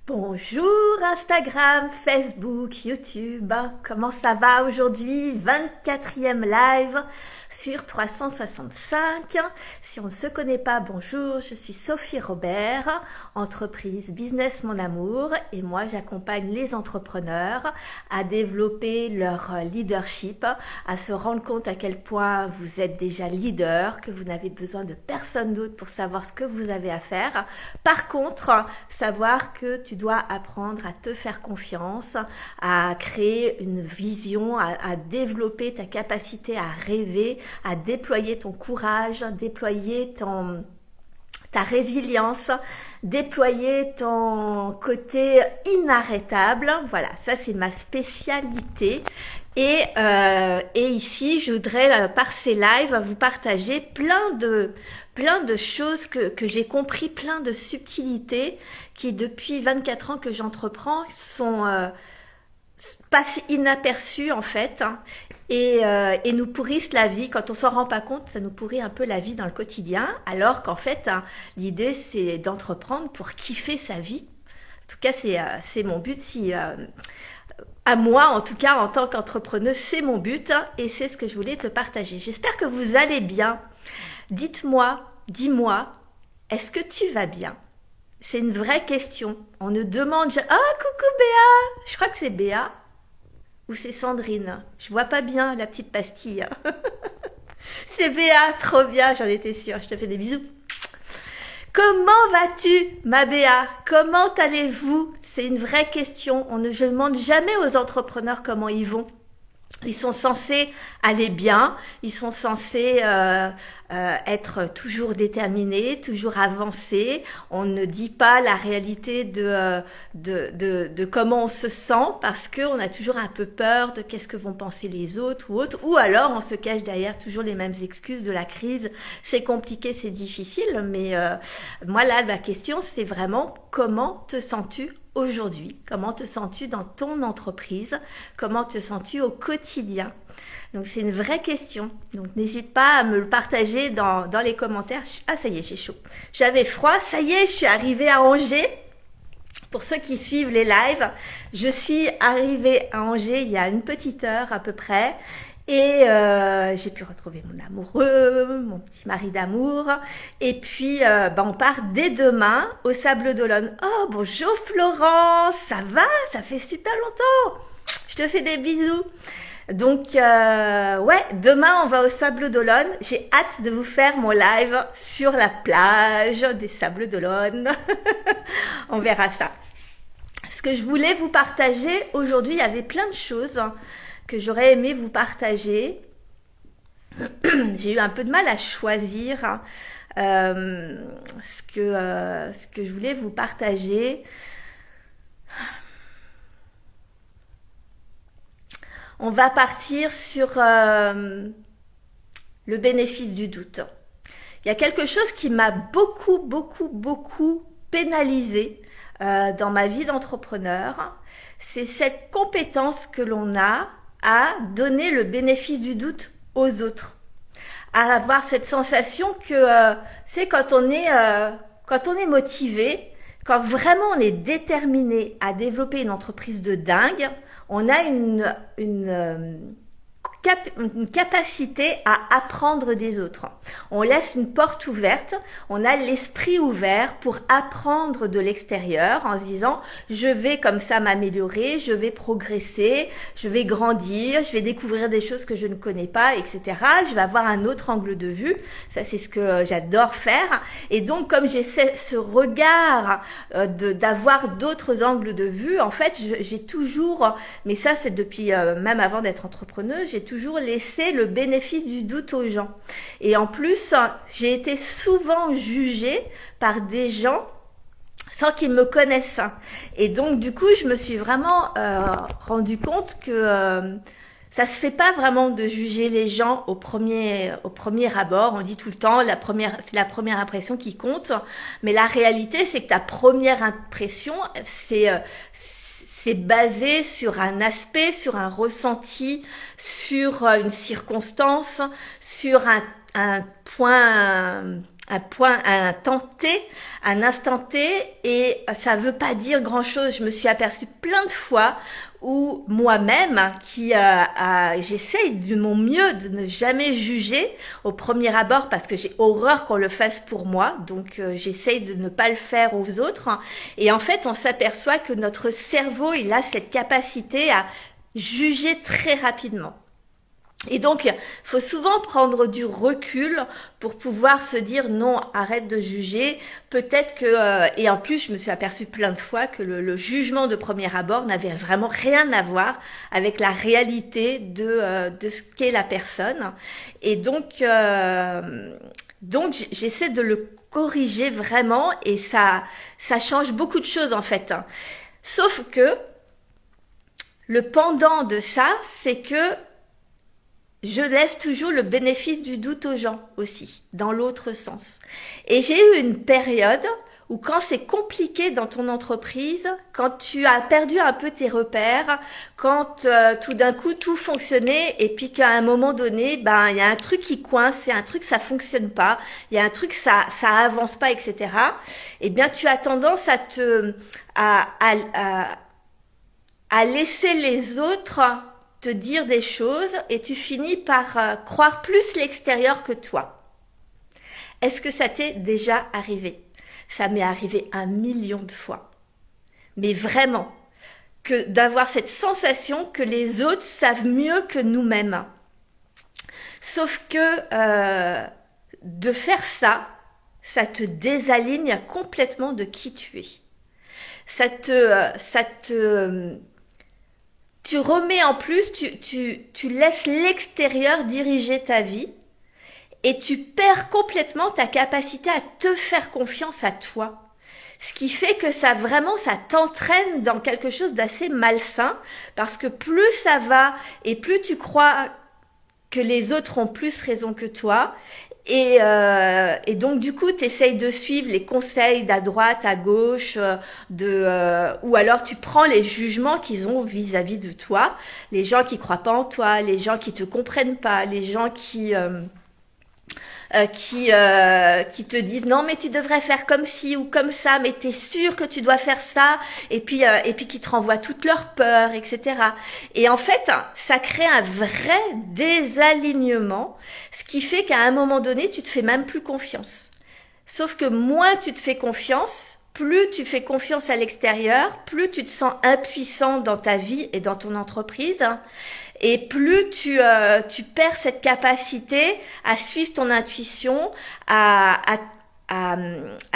Bonjour Instagram, Facebook, YouTube, comment ça va aujourd'hui? 24e live sur 365. Si on ne se connaît pas, bonjour, je suis Sophie Robert, entreprise Business Mon Amour, et moi j'accompagne les entrepreneurs à développer leur leadership, à se rendre compte à quel point vous êtes déjà leader, que vous n'avez besoin de personne d'autre pour savoir ce que vous avez à faire. Par contre, savoir que tu dois apprendre à te faire confiance, à créer une vision, à développer ta capacité à rêver, à déployer ton courage, déployer ta résilience, déployer ton côté inarrêtable. Voilà, ça c'est ma spécialité. Et ici, je voudrais par ces lives vous partager plein de choses que j'ai compris, plein de subtilités qui depuis 24 ans que j'entreprends passent inaperçues en fait, hein, et nous pourrissent la vie. Quand on s'en rend pas compte, ça nous pourrit un peu la vie dans le quotidien, alors qu'en fait, hein, l'idée c'est d'entreprendre pour kiffer sa vie. En tout cas, c'est mon but. À moi, en tout cas, en tant qu'entrepreneuse, c'est mon but, hein, et c'est ce que je voulais te partager. J'espère que vous allez bien. Dis-moi, est-ce que tu vas bien? C'est une vraie question. On ne demande jamais... Ah, coucou Béa! Je crois que c'est Béa. Ou c'est Sandrine. Je vois pas bien la petite pastille. C'est Béa, trop bien, j'en étais sûre. Je te fais des bisous. Comment vas-tu, ma Béa? Comment allez-vous? C'est une vraie question. Je ne demande jamais aux entrepreneurs comment ils vont. Ils sont censés aller bien, ils sont censés être toujours déterminés, toujours avancés. On ne dit pas la réalité de comment on se sent parce qu'on a toujours un peu peur de qu'est-ce que vont penser les autres ou autres. Ou alors on se cache derrière toujours les mêmes excuses de la crise. C'est compliqué, c'est difficile, mais moi là, la question c'est vraiment comment te sens-tu aujourd'hui? Comment te sens-tu dans ton entreprise? Comment te sens-tu au quotidien? Donc c'est une vraie question. Donc n'hésite pas à me le partager dans les commentaires. Ah ça y est, j'ai chaud. J'avais froid, ça y est, je suis arrivée à Angers. Pour ceux qui suivent les lives, je suis arrivée à Angers il y a une petite heure à peu près. Et j'ai pu retrouver mon amoureux, mon petit mari d'amour. Et puis, on part dès demain au Sables d'Olonne. Oh, bonjour Florence, ça va? Ça fait super longtemps. Je te fais des bisous. Donc, ouais, demain on va au Sables d'Olonne. J'ai hâte de vous faire mon live sur la plage des Sables d'Olonne. On verra ça. Ce que je voulais vous partager aujourd'hui, il y avait plein de choses que j'aurais aimé vous partager. J'ai eu un peu de mal à choisir ce que je voulais vous partager. On va partir sur le bénéfice du doute. Il y a quelque chose qui m'a beaucoup pénalisée dans ma vie d'entrepreneur. C'est cette compétence que l'on a à donner le bénéfice du doute aux autres, à avoir cette sensation que c'est quand on est motivé, quand vraiment on est déterminé à développer une entreprise de dingue, on a une capacité à apprendre des autres. On laisse une porte ouverte, on a l'esprit ouvert pour apprendre de l'extérieur en se disant je vais comme ça m'améliorer, je vais progresser, je vais grandir, je vais découvrir des choses que je ne connais pas, etc. Je vais avoir un autre angle de vue. Ça c'est ce que j'adore faire. Et donc comme j'ai ce regard d'avoir d'autres angles de vue, en fait j'ai toujours, mais ça c'est depuis même avant d'être entrepreneuse, j'ai toujours laissé le bénéfice du doute aux gens. Et en plus, j'ai été souvent jugée par des gens sans qu'ils me connaissent. Et donc, du coup, je me suis vraiment rendu compte que ça se fait pas vraiment de juger les gens au premier abord. On dit tout le temps, c'est la première impression qui compte. Mais la réalité, c'est que ta première impression, c'est basé sur un aspect, sur un ressenti, sur une circonstance, sur un point un point, un temps T, un instant T, et ça veut pas dire grand chose. Je me suis aperçue plein de fois où moi-même, j'essaye de mon mieux de ne jamais juger au premier abord parce que j'ai horreur qu'on le fasse pour moi, donc j'essaye de ne pas le faire aux autres. Et en fait, on s'aperçoit que notre cerveau, il a cette capacité à juger très rapidement. Et donc, il faut souvent prendre du recul pour pouvoir se dire non, arrête de juger. Peut-être que, et en plus, je me suis aperçue plein de fois que le jugement de premier abord n'avait vraiment rien à voir avec la réalité de ce qu'est la personne. Et donc j'essaie de le corriger vraiment et ça change beaucoup de choses en fait. Sauf que le pendant de ça, c'est que je laisse toujours le bénéfice du doute aux gens aussi, dans l'autre sens. Et j'ai eu une période où quand c'est compliqué dans ton entreprise, quand tu as perdu un peu tes repères, quand tout d'un coup tout fonctionnait et puis qu'à un moment donné, ben il y a un truc qui coince, il y a un truc ça fonctionne pas, il y a un truc ça avance pas, etc. Eh bien tu as tendance à laisser les autres te dire des choses et tu finis par croire plus l'extérieur que toi. Est-ce que ça t'est déjà arrivé? Ça m'est arrivé 1 million de fois. Mais vraiment, que d'avoir cette sensation que les autres savent mieux que nous-mêmes. Sauf que de faire ça, ça te désaligne complètement de qui tu es. Tu remets en plus, tu laisses l'extérieur diriger ta vie et tu perds complètement ta capacité à te faire confiance à toi. Ce qui fait que ça t'entraîne dans quelque chose d'assez malsain parce que plus ça va et plus tu crois que les autres ont plus raison que toi. Et donc du coup, tu essayes de suivre les conseils d'à droite, à gauche, ou alors tu prends les jugements qu'ils ont vis-à-vis de toi, les gens qui croient pas en toi, les gens qui te comprennent pas, les gens qui te disent non mais tu devrais faire comme ci ou comme ça, mais t'es sûr que tu dois faire ça, et puis qui te renvoient toutes leurs peurs, etc. Et en fait, ça crée un vrai désalignement, ce qui fait qu'à un moment donné, tu te fais même plus confiance. Sauf que moins tu te fais confiance, plus tu fais confiance à l'extérieur, plus tu te sens impuissant dans ta vie et dans ton entreprise. Et plus tu perds cette capacité à suivre ton intuition, à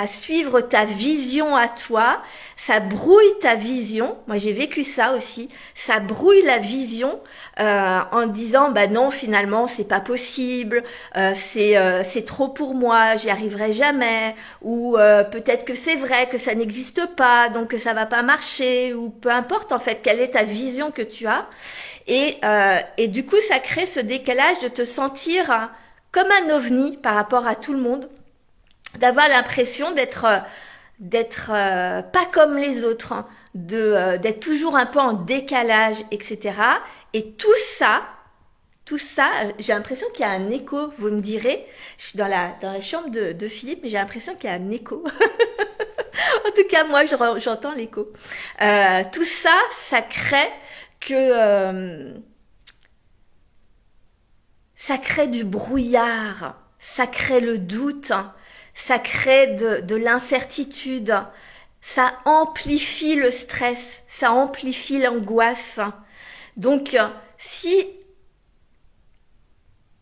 suivre ta vision à toi, ça brouille ta vision. Moi j'ai vécu ça aussi, ça brouille la vision en disant bah non finalement c'est pas possible, c'est trop pour moi, j'y arriverai jamais, ou peut-être que c'est vrai que ça n'existe pas donc que ça va pas marcher, ou peu importe en fait quelle est ta vision que tu as. Et du coup, ça crée ce décalage de te sentir comme un ovni par rapport à tout le monde, d'avoir l'impression d'être pas comme les autres, d'être toujours un peu en décalage, etc. Et tout ça, j'ai l'impression qu'il y a un écho. Vous me direz, je suis dans la chambre de Philippe, mais j'ai l'impression qu'il y a un écho. En tout cas, moi, j'entends l'écho. Tout ça, ça crée ça crée du brouillard, ça crée le doute, ça crée de l'incertitude, ça amplifie le stress, ça amplifie l'angoisse. Donc, si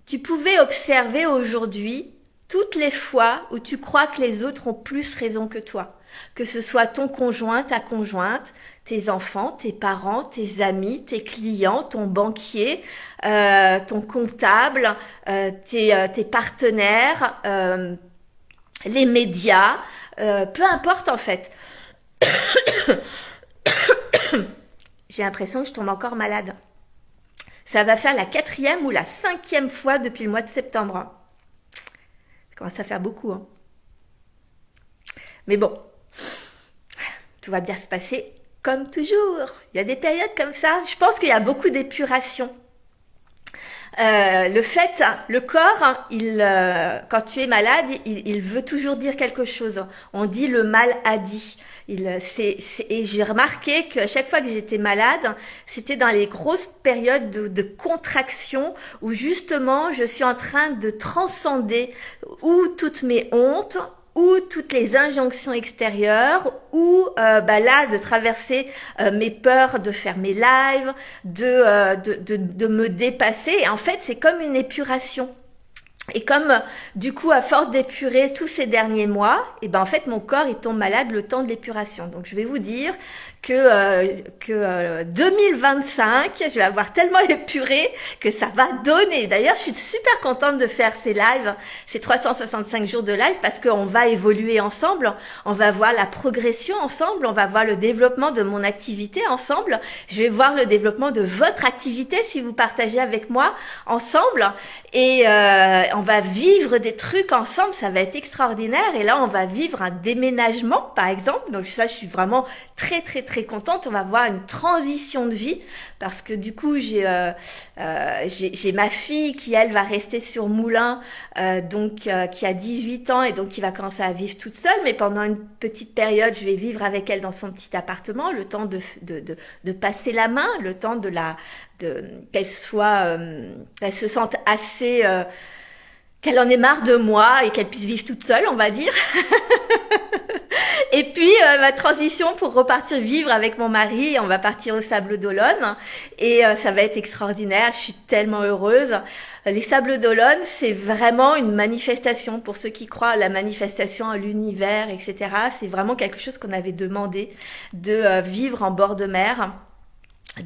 tu pouvais observer aujourd'hui toutes les fois où tu crois que les autres ont plus raison que toi, que ce soit ton conjoint, ta conjointe, tes enfants, tes parents, tes amis, tes clients, ton banquier, ton comptable, tes partenaires, les médias, peu importe en fait. J'ai l'impression que je tombe encore malade. Ça va faire la 4e ou la 5e fois depuis le mois de septembre. Ça commence à faire beaucoup. Hein. Mais bon, tout va bien se passer comme toujours. Il y a des périodes comme ça. Je pense qu'il y a beaucoup d'épuration. Le fait, le corps, quand tu es malade, il veut toujours dire quelque chose. On dit le mal a dit. Et j'ai remarqué qu'à chaque fois que j'étais malade, c'était dans les grosses périodes de contraction où justement je suis en train de transcender ou toutes mes hontes, ou toutes les injonctions extérieures, ou là de traverser mes peurs, de faire mes lives, de me dépasser. Et en fait, c'est comme une épuration. Et comme du coup, à force d'épurer tous ces derniers mois, et ben en fait mon corps il tombe malade le temps de l'épuration. Donc je vais vous dire que 2025, je vais avoir tellement épuré que ça va donner. D'ailleurs, je suis super contente de faire ces lives, ces 365 jours de live, parce qu'on va évoluer ensemble, on va voir la progression ensemble, on va voir le développement de mon activité ensemble. Je vais voir le développement de votre activité si vous partagez avec moi ensemble, et on va vivre des trucs ensemble, ça va être extraordinaire. Et là, on va vivre un déménagement, par exemple. Donc ça, je suis vraiment très très très contente. On va voir une transition de vie parce que du coup, j'ai ma fille qui elle va rester sur Moulins, qui a 18 ans et donc qui va commencer à vivre toute seule. Mais pendant une petite période, je vais vivre avec elle dans son petit appartement, le temps de passer la main, le temps qu'elle se sente assez qu'elle en ait marre de moi et qu'elle puisse vivre toute seule, on va dire. Et puis ma transition pour repartir vivre avec mon mari, on va partir au Sables d'Olonne et ça va être extraordinaire, je suis tellement heureuse. Les Sables d'Olonne, c'est vraiment une manifestation pour ceux qui croient à la manifestation, à l'univers, etc. C'est vraiment quelque chose qu'on avait demandé de vivre en bord de mer.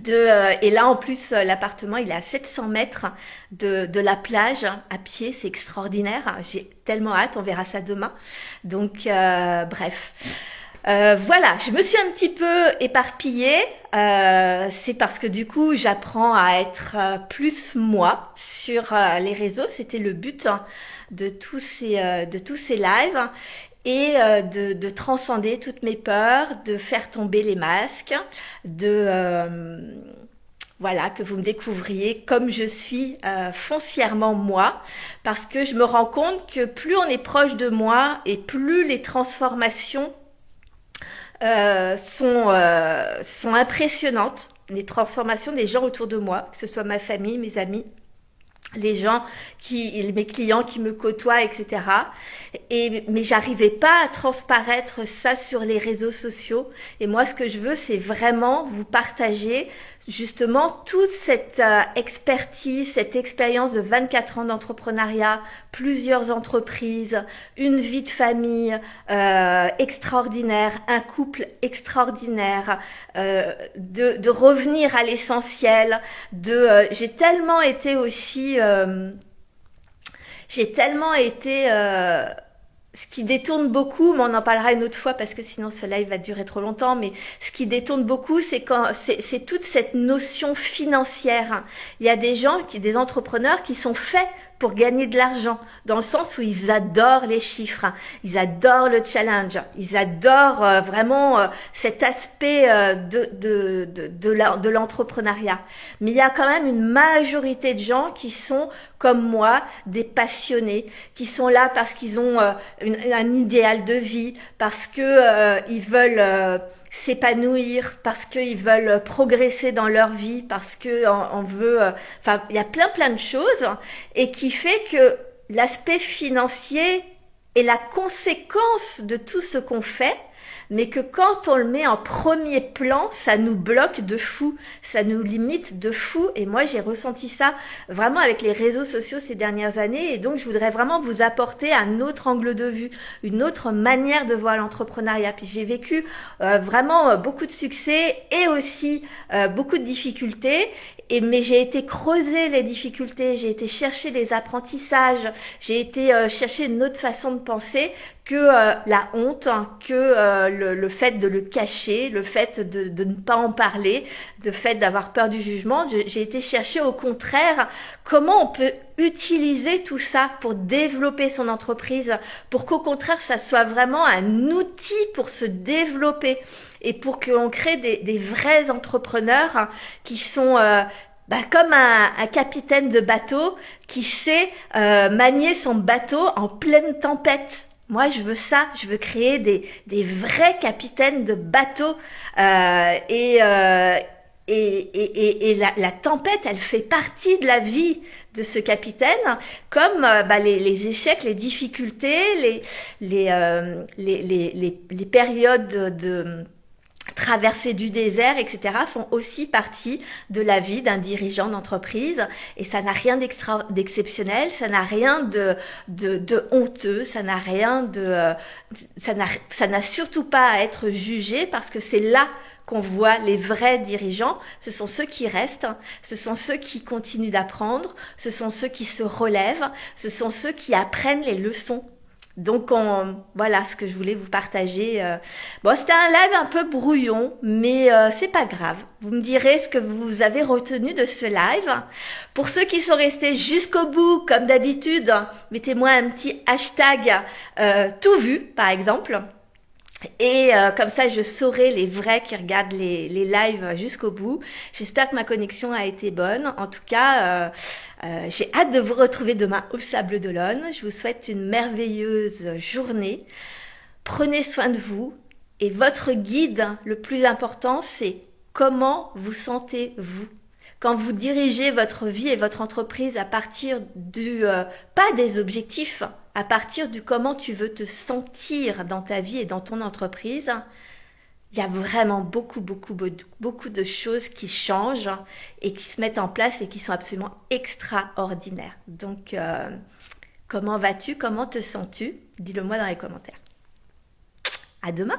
Et là en plus l'appartement il est à 700 mètres de la plage à pied, c'est extraordinaire, j'ai tellement hâte, on verra ça demain. Donc bref, voilà, je me suis un petit peu éparpillée, c'est parce que du coup j'apprends à être plus moi sur les réseaux, c'était le but de tous ces lives. Et de transcender toutes mes peurs, de faire tomber les masques, voilà, que vous me découvriez comme je suis foncièrement moi, parce que je me rends compte que plus on est proche de moi et plus les transformations sont impressionnantes, les transformations des gens autour de moi, que ce soit ma famille, mes amis, les gens mes clients qui me côtoient, etc. Mais j'arrivais pas à transparaître ça sur les réseaux sociaux. Et moi, ce que je veux, c'est vraiment vous partager justement toute cette expertise, cette expérience de 24 ans d'entrepreneuriat, plusieurs entreprises, une vie de famille extraordinaire, un couple extraordinaire, de revenir à l'essentiel. J'ai tellement été aussi, ce qui détourne beaucoup, mais on en parlera une autre fois parce que sinon ce live va durer trop longtemps, mais ce qui détourne beaucoup, c'est toute cette notion financière. Il y a des entrepreneurs qui sont faits pour gagner de l'argent, dans le sens où ils adorent les chiffres, ils adorent le challenge, ils adorent vraiment cet aspect de l'entrepreneuriat. Mais il y a quand même une majorité de gens qui sont comme moi, des passionnés, qui sont là parce qu'ils ont un idéal de vie, parce que ils veulent s'épanouir, parce qu'ils veulent progresser dans leur vie, parce que on veut, il y a plein de choses, et qui fait que l'aspect financier est la conséquence de tout ce qu'on fait, mais que quand on le met en premier plan, ça nous bloque de fou, ça nous limite de fou. Et moi, j'ai ressenti ça vraiment avec les réseaux sociaux ces dernières années. Et donc, je voudrais vraiment vous apporter un autre angle de vue, une autre manière de voir l'entrepreneuriat. Puis j'ai vécu vraiment beaucoup de succès et aussi beaucoup de difficultés. Mais j'ai été creuser les difficultés, j'ai été chercher des apprentissages, j'ai été chercher une autre façon de penser que la honte, que le fait de le cacher, le fait de ne pas en parler, le fait d'avoir peur du jugement. J'ai été chercher au contraire comment on peut utiliser tout ça pour développer son entreprise, pour qu'au contraire ça soit vraiment un outil pour se développer et pour que l'on crée des vrais entrepreneurs qui sont comme un capitaine de bateau qui sait manier son bateau en pleine tempête. Moi, je veux ça. Je veux créer des vrais capitaines de bateau. Et la tempête, elle fait partie de la vie de ce capitaine, comme les échecs, les difficultés, les périodes de traversée du désert, etc., font aussi partie de la vie d'un dirigeant d'entreprise. Et ça n'a rien d'exceptionnel, ça n'a rien de honteux, ça n'a rien ça n'a surtout pas à être jugé, parce que c'est là qu'on voit les vrais dirigeants. Ce sont ceux qui restent, ce sont ceux qui continuent d'apprendre, ce sont ceux qui se relèvent, ce sont ceux qui apprennent les leçons. Donc voilà ce que je voulais vous partager. Bon, c'était un live un peu brouillon, mais c'est pas grave. Vous me direz ce que vous avez retenu de ce live. Pour ceux qui sont restés jusqu'au bout, comme d'habitude, mettez-moi un petit hashtag tout vu, par exemple. Et comme ça, je saurai les vrais qui regardent les lives jusqu'au bout. J'espère que ma connexion a été bonne. En tout cas, j'ai hâte de vous retrouver demain au Sable d'Olonne. Je vous souhaite une merveilleuse journée. Prenez soin de vous. Et votre guide, le plus important, c'est comment vous sentez-vous. Quand vous dirigez votre vie et votre entreprise à partir pas des objectifs, à partir du comment tu veux te sentir dans ta vie et dans ton entreprise, il y a vraiment beaucoup de choses qui changent et qui se mettent en place et qui sont absolument extraordinaires. Donc, comment vas-tu? Comment te sens-tu? Dis-le moi dans les commentaires. À demain!